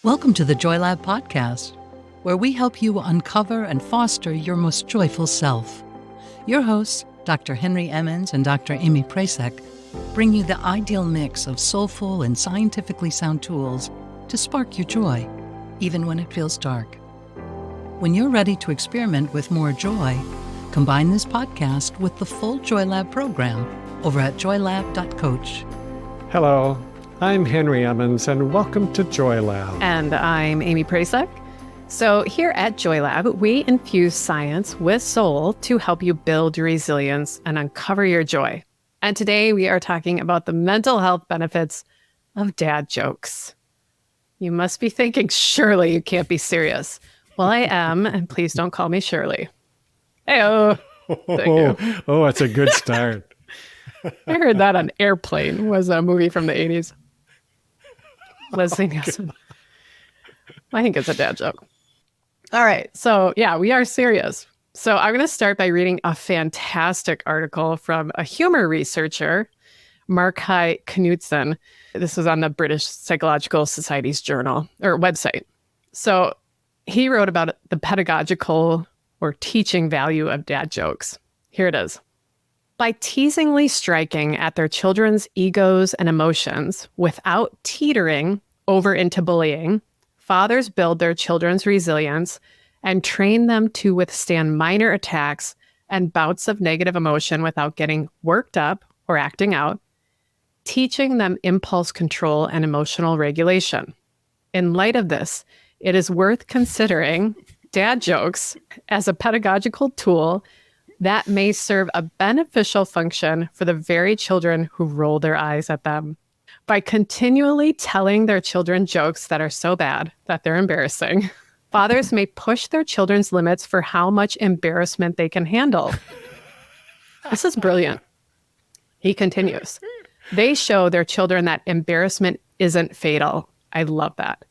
Welcome to the Joy Lab podcast, where we help you uncover and foster your most joyful self. Your hosts, Dr. Henry Emmons and Dr. Amy Prasek, bring you the ideal mix of soulful and scientifically sound tools to spark your joy, even when it feels dark. When you're ready to experiment with more joy, combine this podcast with the full Joy Lab program over at joylab.coach. Hello, I'm Henry Emmons, and welcome to Joy Lab. And I'm Amy Prasek. So here at Joy Lab, we infuse science with soul to help you build your resilience and uncover your joy. And today we are talking about the mental health benefits of dad jokes. You must be thinking, surely you can't be serious. Well, I am, and please don't call me Shirley. Hey-oh. Oh, that's a good start. I heard that on Airplane, was a movie from the 80s. Leslie Nielsen. I think it's a dad joke. All right. So yeah, we are serious. So I'm going to start by reading a fantastic article from a humor researcher, Marc Hye-Knudsen. This was on the British Psychological Society's journal or website. So he wrote about the pedagogical or teaching value of dad jokes. Here it is. By teasingly striking at their children's egos and emotions without teetering over into bullying, fathers build their children's resilience and train them to withstand minor attacks and bouts of negative emotion without getting worked up or acting out, teaching them impulse control and emotional regulation. In light of this, it is worth considering dad jokes as a pedagogical tool that may serve a beneficial function for the very children who roll their eyes at them. By continually telling their children jokes that are so bad that they're embarrassing, fathers may push their children's limits for how much embarrassment they can handle. This is brilliant. He continues. They show their children that embarrassment isn't fatal. I love that.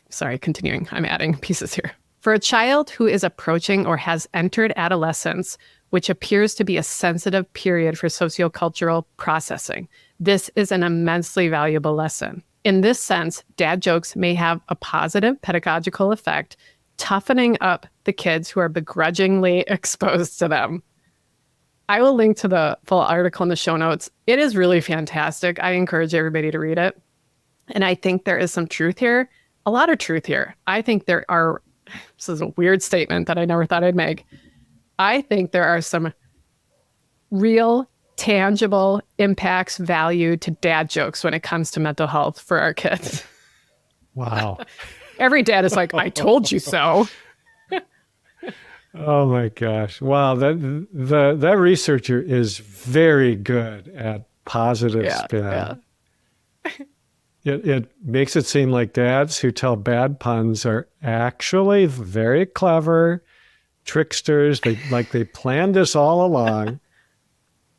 Sorry, continuing. I'm adding pieces here. For a child who is approaching or has entered adolescence, which appears to be a sensitive period for sociocultural processing, this is an immensely valuable lesson. In this sense, dad jokes may have a positive pedagogical effect, toughening up the kids who are begrudgingly exposed to them. I will link to the full article in the show notes. It is really fantastic. I encourage everybody to read it. And I think there is some truth here, a lot of truth here. I think there are, this is a weird statement that I never thought I'd make. I think there are some real, tangible impacts, value to dad jokes when it comes to mental health for our kids. Wow. Every dad is like, I told you so. Oh my gosh. Wow. That researcher is very good at positive spin. Yeah. It makes it seem like dads who tell bad puns are actually very clever tricksters. They planned this all along.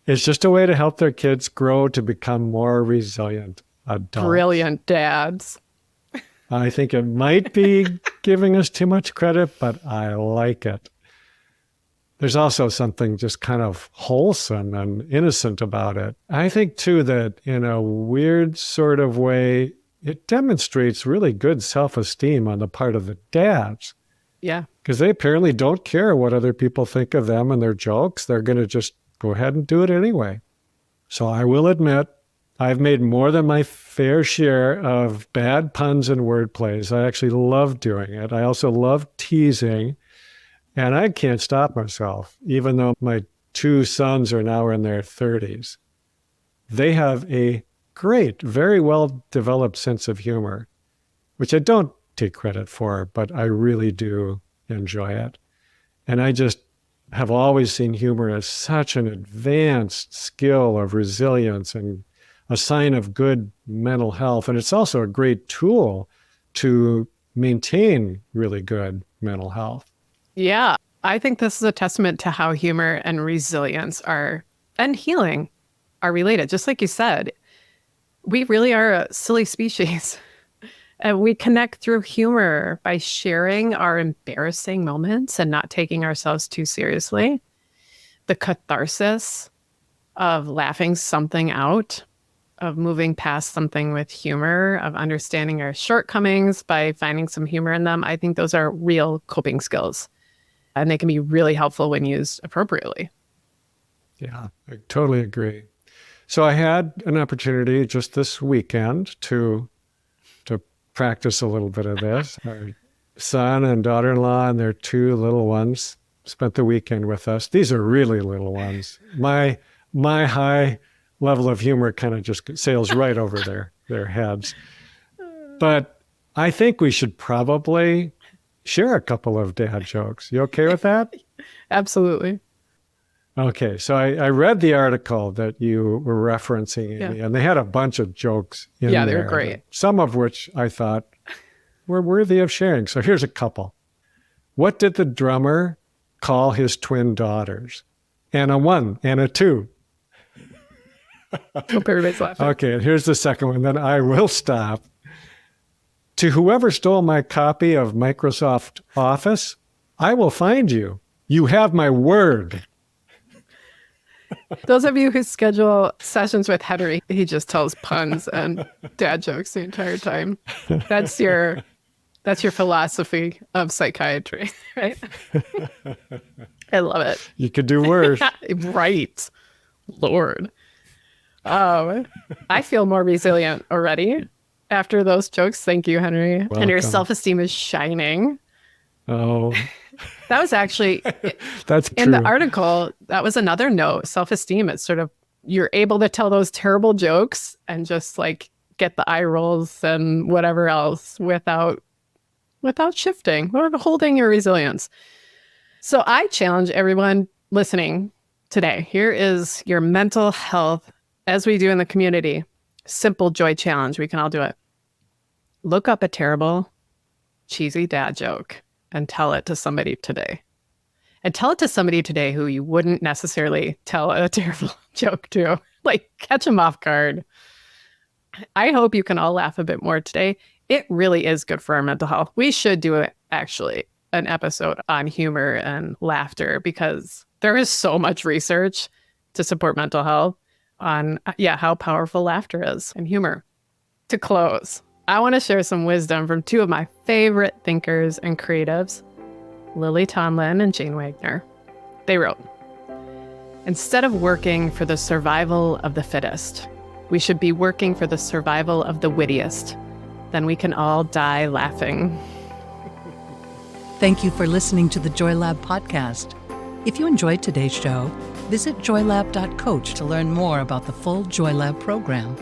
It's just a way to help their kids grow to become more resilient adults. Brilliant dads. I think it might be giving us too much credit, but I like it. There's also something just kind of wholesome and innocent about it. I think, too, that in a weird sort of way, it demonstrates really good self-esteem on the part of the dads. Yeah. Because they apparently don't care what other people think of them and their jokes. They're going to just go ahead and do it anyway. So I will admit, I've made more than my fair share of bad puns and word plays. I actually love doing it. I also love teasing. And I can't stop myself, even though my two sons are now in their 30s. They have a great, very well-developed sense of humor, which I don't take credit for, but I really do enjoy it. And I just have always seen humor as such an advanced skill of resilience and a sign of good mental health. And it's also a great tool to maintain really good mental health. Yeah, I think this is a testament to how humor and resilience and healing are related. Just like you said, we really are a silly species. And we connect through humor by sharing our embarrassing moments and not taking ourselves too seriously. The catharsis of laughing something out of moving past something with humor, of understanding our shortcomings by finding some humor in them. I think those are real coping skills, and they can be really helpful when used appropriately. Yeah, I totally agree. So I had an opportunity just this weekend to practice a little bit of this. Our son and daughter-in-law and their 2 little ones spent the weekend with us. These are really little ones. My high level of humor kind of just sails right over their heads. But I think we should probably share a couple of dad jokes. You okay with that? Absolutely. Okay, so I read the article that you were referencing, Amy, and they had a bunch of jokes in there. Yeah, they were great. Some of which I thought were worthy of sharing. So here's a couple. What did the drummer call his twin daughters? And a 1 and a 2. Hope everybody's laughing. Okay, and here's the second one. Then I will stop. To whoever stole my copy of Microsoft Office, I will find you. You have my word. Those of you who schedule sessions with Henry, he just tells puns and dad jokes the entire time. That's your philosophy of psychiatry, right? I love it. You could do worse. Right. Lord. I feel more resilient already after those jokes. Thank you, Henry. Welcome. And your self-esteem is shining. Oh. That was actually That's true. in the article. That was another note. Self-esteem. It's sort of, you're able to tell those terrible jokes and just like get the eye rolls and whatever else without shifting or holding your resilience. So I challenge everyone listening today. Here is your mental health, as we do in the community, simple joy challenge. We can all do it. Look up a terrible, cheesy dad joke and tell it to somebody today. And tell it to somebody today who you wouldn't necessarily tell a terrible joke to. Like, catch them off guard. I hope you can all laugh a bit more today. It really is good for our mental health. We should do actually an episode on humor and laughter, because there is so much research to support mental health on how powerful laughter is and humor. To close, I want to share some wisdom from 2 of my favorite thinkers and creatives, Lily Tomlin and Jane Wagner. They wrote, "Instead of working for the survival of the fittest, we should be working for the survival of the wittiest. Then we can all die laughing." Thank you for listening to the Joy Lab podcast. If you enjoyed today's show, visit joylab.coach to learn more about the full Joy Lab program.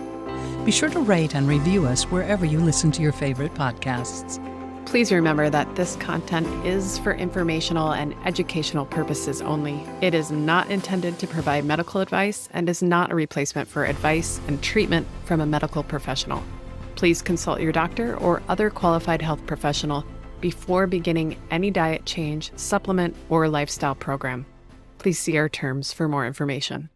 Be sure to rate and review us wherever you listen to your favorite podcasts. Please remember that this content is for informational and educational purposes only. It is not intended to provide medical advice and is not a replacement for advice and treatment from a medical professional. Please consult your doctor or other qualified health professional before beginning any diet change, supplement, or lifestyle program. Please see our terms for more information.